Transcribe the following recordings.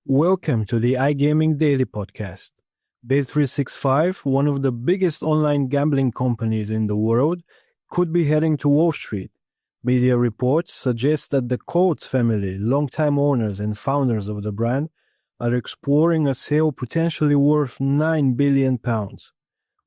Welcome to the iGaming Daily Podcast. Bet365, one of the biggest online gambling companies in the world, could be heading to Wall Street. Media reports suggest that the Coates family, longtime owners and founders of the brand, are exploring a sale potentially worth £9 billion.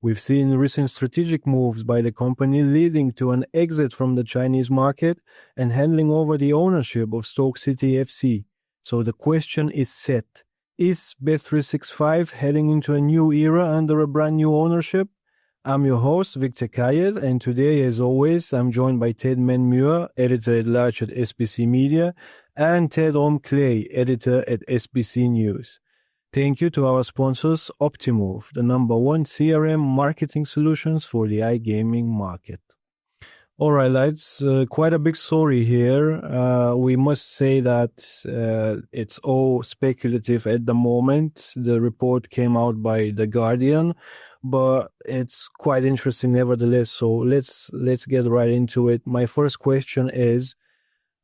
We've seen recent strategic moves by the company leading to an exit from the Chinese market and handing over the ownership of Stoke City FC. So the question is set. Is Bet365 heading into a new era under a brand new ownership? I'm your host, Viktor Kayed, and today, as always, I'm joined by Ted Menmuir, editor-at-large at SBC Media, and Ted Orme-Claye, editor at SBC News. Thank you to our sponsors, Optimove, the #1 CRM marketing solutions for the iGaming market. All right, lads, quite a big story here. We must say that it's all speculative at the moment. The report came out by The Guardian, but it's quite interesting nevertheless. So let's get right into it. My first question is,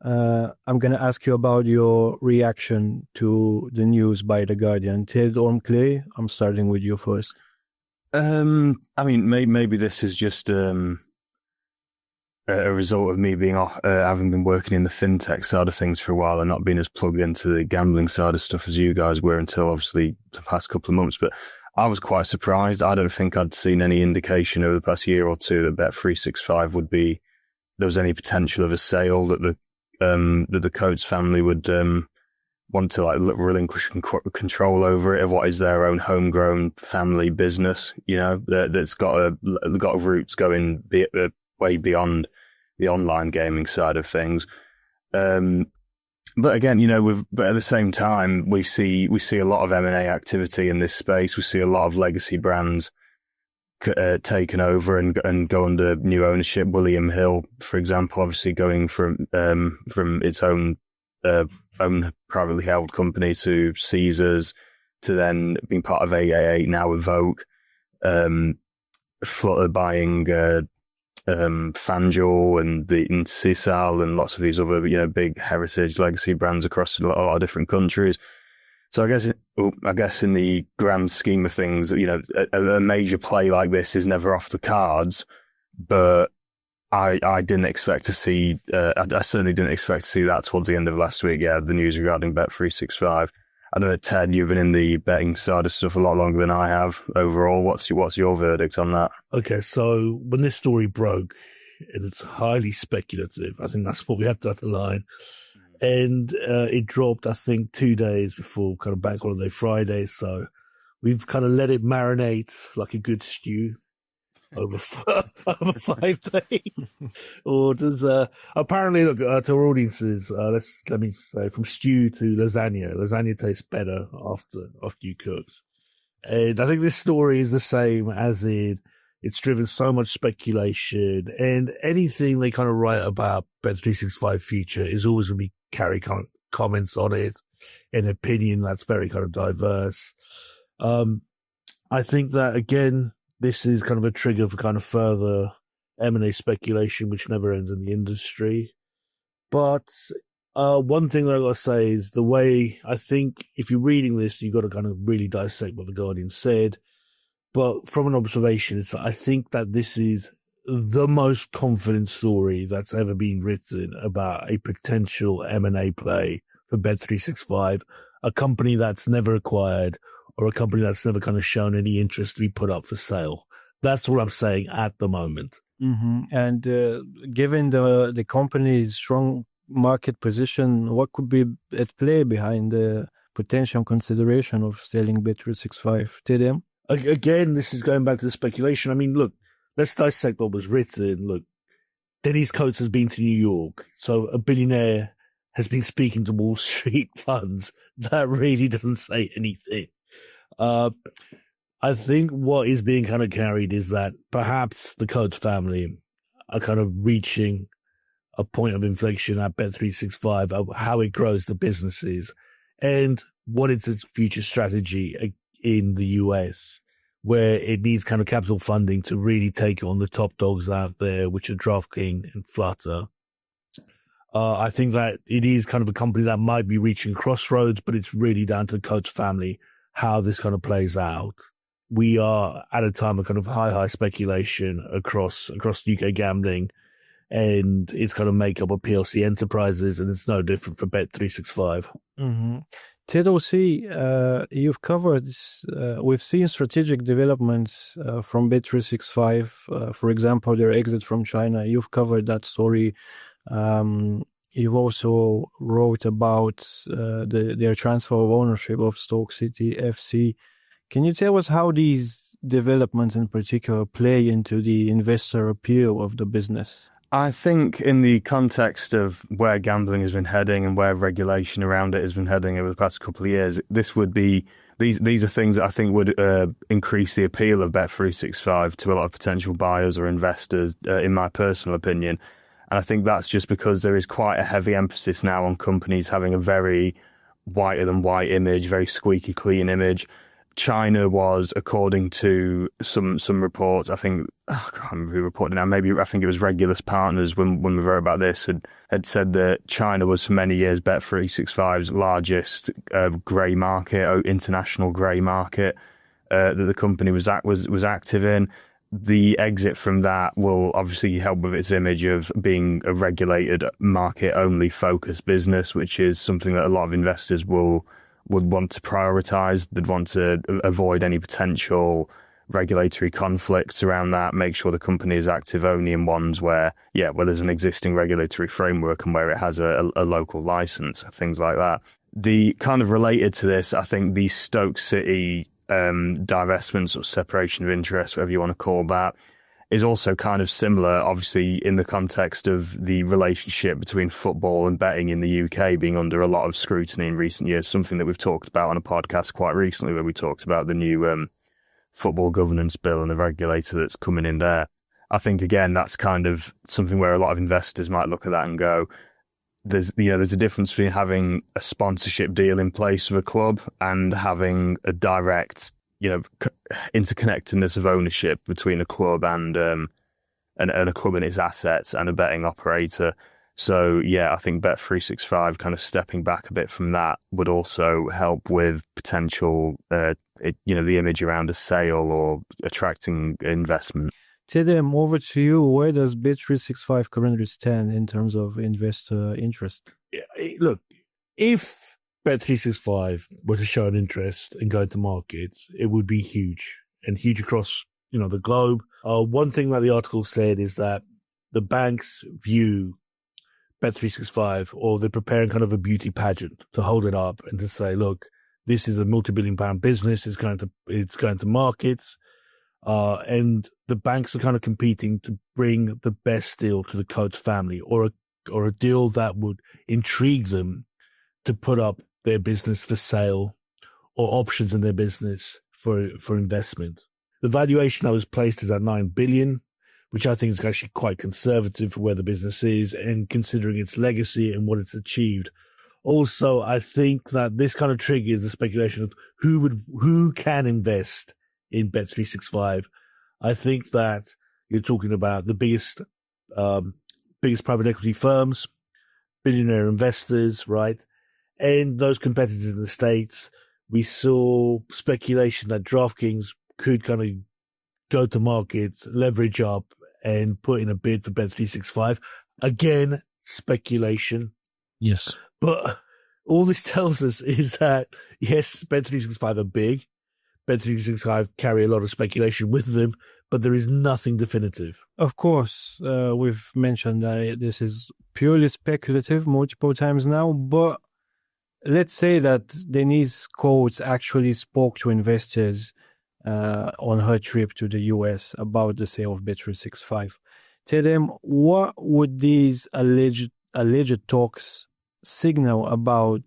I'm going to ask you about your reaction to the news by The Guardian. Ted Orme-Claye, I'm starting with you first. Maybe this is just a result of me being having been working in the fintech side of things for a while and not being as plugged into the gambling side of stuff as you guys were until obviously the past couple of months. But I was quite surprised. I don't think I'd seen any indication over the past year or two that Bet365 there was any potential of a sale, that the Coates family would want to relinquish control over it, of what is their own homegrown family business, that's got roots going way beyond the online gaming side of things. But again, but at the same time, we see a lot of M&A activity in this space. We see a lot of legacy brands taken over and go under new ownership. William Hill, for example, obviously going from its own privately held company to Caesars, to then being part of AAA, now Evoke, Flutter buying FanDuel and Sisal and lots of these other big heritage legacy brands across a lot of different countries. So I guess in the grand scheme of things, a major play like this is never off the cards. But I didn't expect to see. I certainly didn't expect to see that towards the end of last week. Yeah, the news regarding Bet365. I don't know, Ted, you've been in the betting side of stuff a lot longer than I have. Overall, what's your verdict on that? Okay, so when this story broke, and it's highly speculative, I think that's what we have to line. And it dropped, I think, 2 days before kind of Bank Holiday Friday. So we've kind of let it marinate like a good stew over 5 days. Or does apparently, look, to our audiences, let me say, from stew to lasagna tastes better after you cook. And I think this story is the same, as in it's driven so much speculation, and anything they kind of write about Bet365 future is always going to be carry comments on it, an opinion that's very kind of diverse. I think that, again, this is kind of a trigger for kind of further M&A speculation, which never ends in the industry. But one thing that I got to say is the way, I think if you're reading this, you've got to kind of really dissect what The Guardian said. But from an observation, I think that this is the most confident story that's ever been written about a potential M&A play for Bet365, a company that's never acquired, or a company that's never kind of shown any interest to be put up for sale. That's what I'm saying at the moment. Mm-hmm. And given the company's strong market position, what could be at play behind the potential consideration of selling Bet365? TDM? Again, this is going back to the speculation. I mean, look, let's dissect what was written. Look, Dennis Coates has been to New York, so a billionaire has been speaking to Wall Street funds. That really doesn't say anything. I think what is being kind of carried is that perhaps the Coates family are kind of reaching a point of inflection at Bet365 of how it grows the businesses and what is its future strategy in the US, where it needs kind of capital funding to really take on the top dogs out there, which are DraftKings and Flutter. I think that it is kind of a company that might be reaching crossroads, but it's really down to the Coates family, how this kind of plays out. We are at a time of kind of high speculation across UK gambling, and it's kind of make up of PLC enterprises, and it's no different for Bet365. Mm-hmm. Ted Orme-Claye, you've covered, we've seen strategic developments from Bet365, for example, their exit from China. You've covered that story. You've also wrote about their transfer of ownership of Stoke City FC. Can you tell us how these developments in particular play into the investor appeal of the business? I think in the context of where gambling has been heading and where regulation around it has been heading over the past couple of years, this would be these are things that I think would increase the appeal of Bet365 to a lot of potential buyers or investors, in my personal opinion. And I think that's just because there is quite a heavy emphasis now on companies having a very whiter than white image, very squeaky clean image. China was, according to some reports, I think, I can't remember who reported now, maybe I think it was Regulus Partners when we wrote about this, had said that China was for many years Bet365's largest grey market, international grey market, that the company was active in. The exit from that will obviously help with its image of being a regulated market-only focused business, which is something that a lot of investors would want to prioritise. They'd want to avoid any potential regulatory conflicts around that, make sure the company is active only in ones where there's an existing regulatory framework and where it has a local licence, things like that. The kind of related to this, I think the Stoke City divestments or separation of interest, whatever you want to call that, is also kind of similar, obviously, in the context of the relationship between football and betting in the UK being under a lot of scrutiny in recent years, something that we've talked about on a podcast quite recently where we talked about the new football governance bill and the regulator that's coming in there. I think, again, that's kind of something where a lot of investors might look at that and go, there's a difference between having a sponsorship deal in place with a club and having a direct interconnectedness of ownership between a club and a club and its assets and a betting operator. So I think Bet365 kind of stepping back a bit from that would also help with potential the image around a sale or attracting investment. Ted, over to you. Where does Bet365 currently stand in terms of investor interest? Look, if Bet365 were to show an interest in going to markets, it would be huge and huge across, the globe. One thing that the article said is that the banks view Bet365, or they're preparing kind of a beauty pageant to hold it up and to say, look, this is a multi-billion-pound business. It's going to markets, and the banks are kind of competing to bring the best deal to the Coates family, or a deal that would intrigue them to put up their business for sale or options in their business for investment. The valuation that was placed is at 9 billion, which I think is actually quite conservative for where the business is and considering its legacy and what it's achieved. Also, I think that this kind of triggers the speculation of who can invest in Bet365. I think that you're talking about the biggest private equity firms, billionaire investors, right? And those competitors in the States. We saw speculation that DraftKings could kind of go to markets, leverage up, and put in a bid for Bet365. Again, speculation. Yes. But all this tells us is that, yes, Bet365 are big. Bet365 carry a lot of speculation with them, but there is nothing definitive. Of course, we've mentioned that this is purely speculative multiple times now, but let's say that Denise Coates actually spoke to investors on her trip to the US about the sale of Bet365. Tell them, what would these alleged talks signal about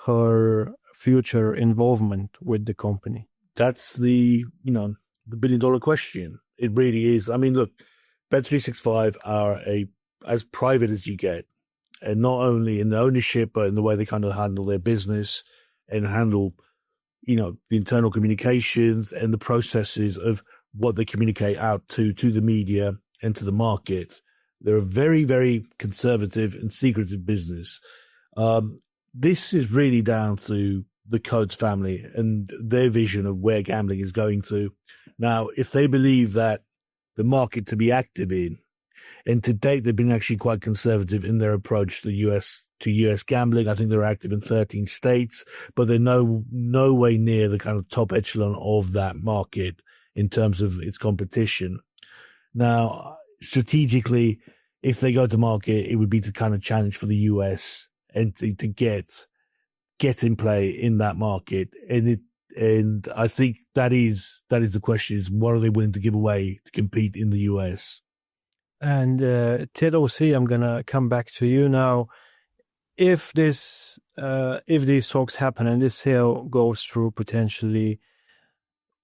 her future involvement with the company? That's the $1 billion question. It really is. I mean, look, Bet365 are as private as you get, and not only in the ownership, but in the way they kind of handle their business and handle, the internal communications and the processes of what they communicate out to the media and to the market. They're a very, very conservative and secretive business. This is really down to the Coates family and their vision of where gambling is going to. Now, if they believe that the market to be active in, and to date, they've been actually quite conservative in their approach to US gambling. I think they're active in 13 states, but they're no way near the kind of top echelon of that market in terms of its competition. Now, strategically, if they go to market, it would be to kind of challenge for the US and to get in play in that market. And I think that is the question: is what are they willing to give away to compete in the US? And Ted O.C., I'm gonna come back to you now. If these talks happen and this sale goes through potentially,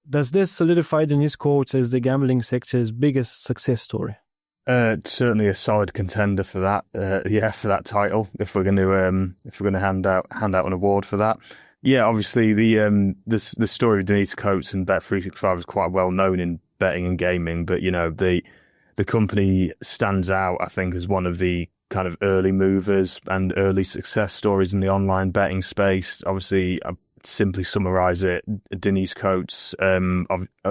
does this solidify the news Coates as the gambling sector's biggest success story? Certainly a solid contender for that. For that title. If we're going to hand out an award for that. Yeah, obviously the story of Denise Coates and Bet365 is quite well known in betting and gaming, but the company stands out, I think, as one of the kind of early movers and early success stories in the online betting space. Obviously, I simply summarize it. Denise Coates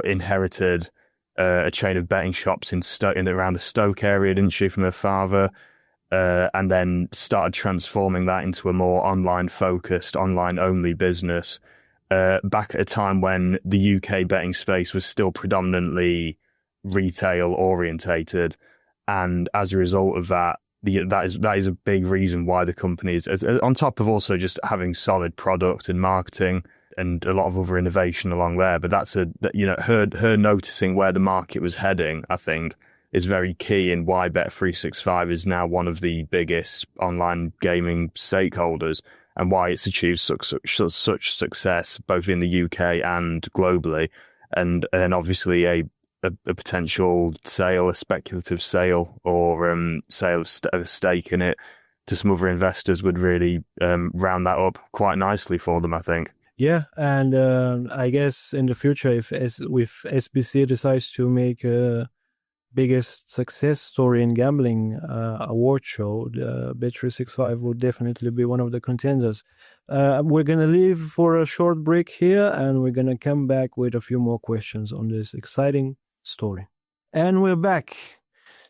inherited a chain of betting shops in around the Stoke area, didn't she, from her father, and then started transforming that into a more online-focused, online-only business back at a time when the UK betting space was still predominantly retail orientated, and as a result of that, that is a big reason why the company is, on top of also just having solid product and marketing and a lot of other innovation along there. But her noticing where the market was heading, I think, is very key in why Bet365 is now one of the biggest online gaming stakeholders and why it's achieved such success both in the UK and globally, and obviously a potential sale, a speculative sale, or sale of a stake in it to some other investors would really round that up quite nicely for them, I think. Yeah, and I guess in the future, if SBC decides to make a biggest success story in gambling award show, the Bet365 would definitely be one of the contenders. We're going to leave for a short break here, and we're going to come back with a few more questions on this exciting story. And we're back.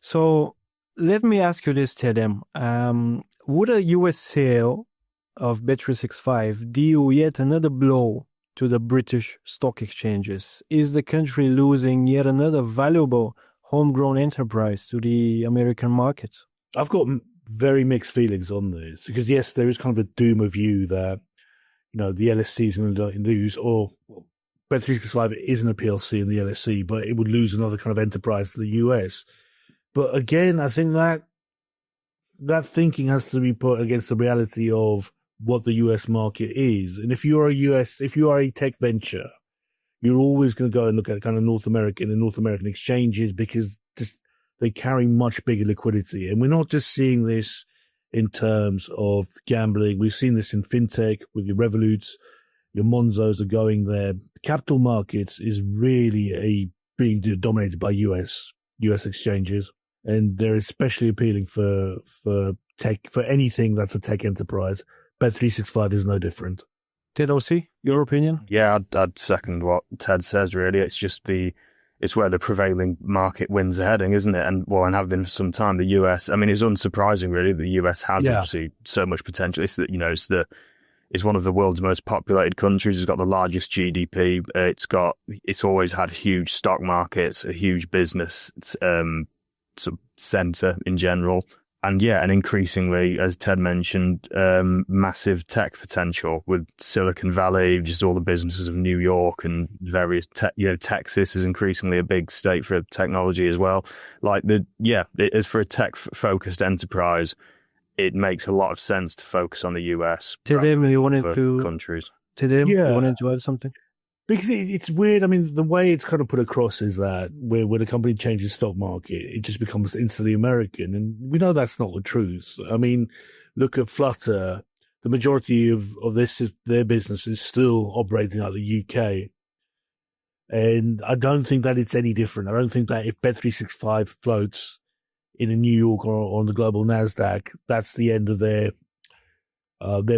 So let me ask you this, Ted M. Would a US sale of Bet365 deal yet another blow to the British stock exchanges? Is the country losing yet another valuable homegrown enterprise to the American market? I've got very mixed feelings on this because, yes, there is kind of a doomer view that, the LSC is going to lose, or Bet365 isn't a PLC in the LSC, but it would lose another kind of enterprise to the US. But again, I think that thinking has to be put against the reality of what the US market is. And if you are a tech venture, you're always going to go and look at kind of North American exchanges because they carry much bigger liquidity. And we're not just seeing this in terms of gambling. We've seen this in fintech with your Revoluts, your Monzos are going there. Capital markets is really being dominated by US exchanges, and they're especially appealing for tech, for anything that's a tech enterprise. Bet365 is no different. Ted O.C., your opinion? Yeah, I'd second what Ted says, really. It's just it's where the prevailing market winds are heading, isn't it? And have been for some time. The US, I mean, it's unsurprising, really. The US has obviously so much potential. It's that, it's one of the world's most populated countries. It's got the largest GDP. It's always had huge stock markets, a huge business center in general. And increasingly, as Ted mentioned, massive tech potential with Silicon Valley, just all the businesses of New York and various Texas is increasingly a big state for technology as well. It is for a tech-focused enterprise. It makes a lot of sense to focus on the US. Ted, you wanted to add something? Because it's weird. I mean, the way it's kind of put across is that when a company changes stock market, it just becomes instantly American. And we know that's not the truth. I mean, look at Flutter. The majority of their business is still operating out of the UK. And I don't think that it's any different. I don't think that if Bet365 floats in New York or on the global NASDAQ, that's the end of their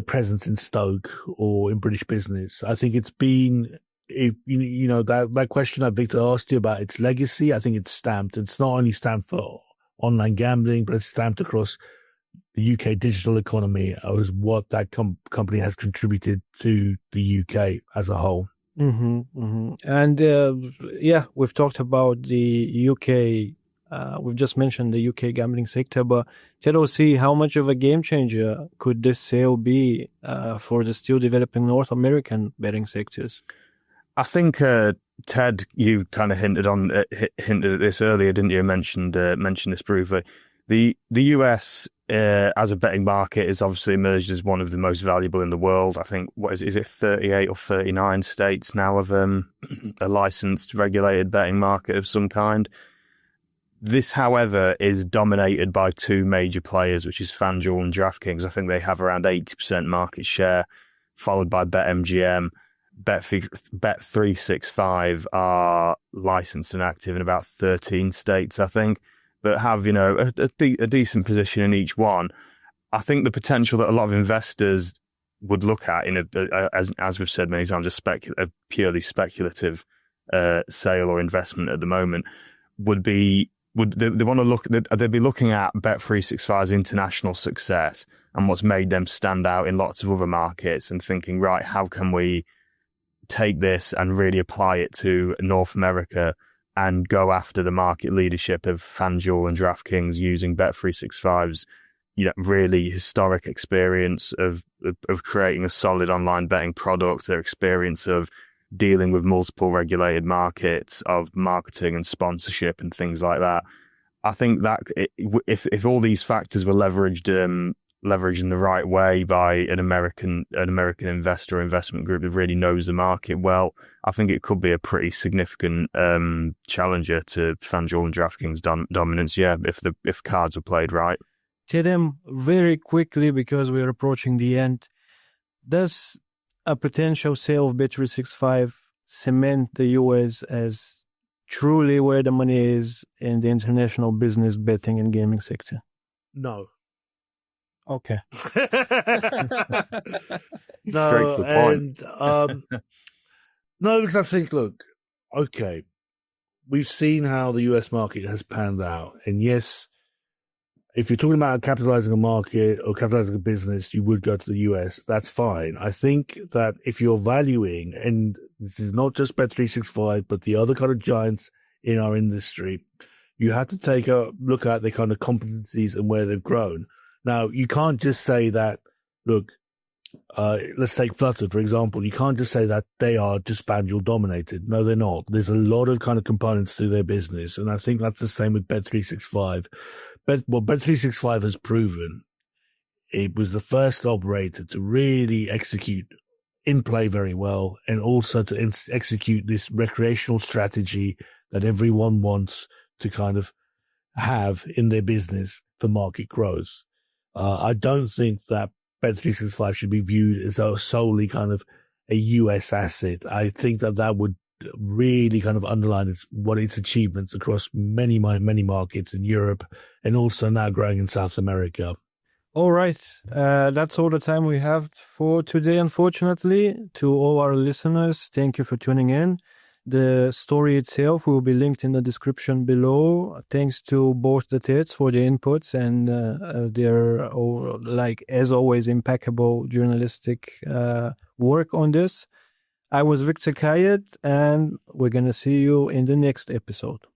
presence in Stoke or in British business. I think it's been, that question that Victor asked you about its legacy, I think it's stamped. It's not only stamped for online gambling, but it's stamped across the UK digital economy as what that company has contributed to the UK as a whole. And we've talked about the UK. We've just mentioned the UK gambling sector, but Ted OC, how much of a game changer could this sale be for the still developing North American betting sectors? I think Ted, you kind of hinted at this earlier, didn't you? Mentioned this briefly. The US as a betting market is obviously emerged as one of the most valuable in the world. I think is it 38 or 39 states now have a licensed regulated betting market of some kind. This, however, is dominated by two major players, which is FanDuel and DraftKings. I think they have around 80% market share, followed by BetMGM. Bet365 are licensed and active in about 13 states, I think, but have, a decent position in each one. I think the potential that a lot of investors would look at as we've said many times, a purely speculative sale or investment at the moment would be, they'd be looking at Bet365's international success and what's made them stand out in lots of other markets and thinking, right, how can we take this and really apply it to North America and go after the market leadership of FanDuel and DraftKings using Bet365's really historic experience of creating a solid online betting product, their experience of dealing with multiple regulated markets, of marketing and sponsorship and things like that. I think that if all these factors were leveraged in the right way by an American investor or investment group that really knows the market well, I think it could be a pretty significant challenger to FanDuel and DraftKings dominance. Yeah, if cards were played right. Ted, very quickly, because we're approaching the end, does a potential sale of Bet365 cement the US as truly where the money is in the international business betting and gaming sector? No. Okay. No, and no, because I think, look, okay, we've seen how the US market has panned out, and yes, if you're talking about capitalizing a market or capitalizing a business, you would go to the US. That's fine. I think that if you're valuing, and this is not just Bet365, but the other kind of giants in our industry, you have to take a look at the kind of competencies and where they've grown. Now, you can't just say that, look, let's take Flutter, for example. You can't just say that they are just FanDuel dominated. No, they're not. There's a lot of kind of components to their business. And I think that's the same with Bet365. What Bet365 has proven, it was the first operator to really execute in play very well, and also to execute this recreational strategy that everyone wants to kind of have in their business for market growth. I don't think that Bet365 should be viewed as solely kind of a US asset. I think that would really kind of underline its achievements across many markets in Europe, and also now growing in South America. All right. That's all the time we have for today, unfortunately. To all our listeners, thank you for tuning in. The story itself will be linked in the description below. Thanks to both the Teds for the inputs and their, as always, impeccable journalistic work on this. I was Viktor Kayed, and we're going to see you in the next episode.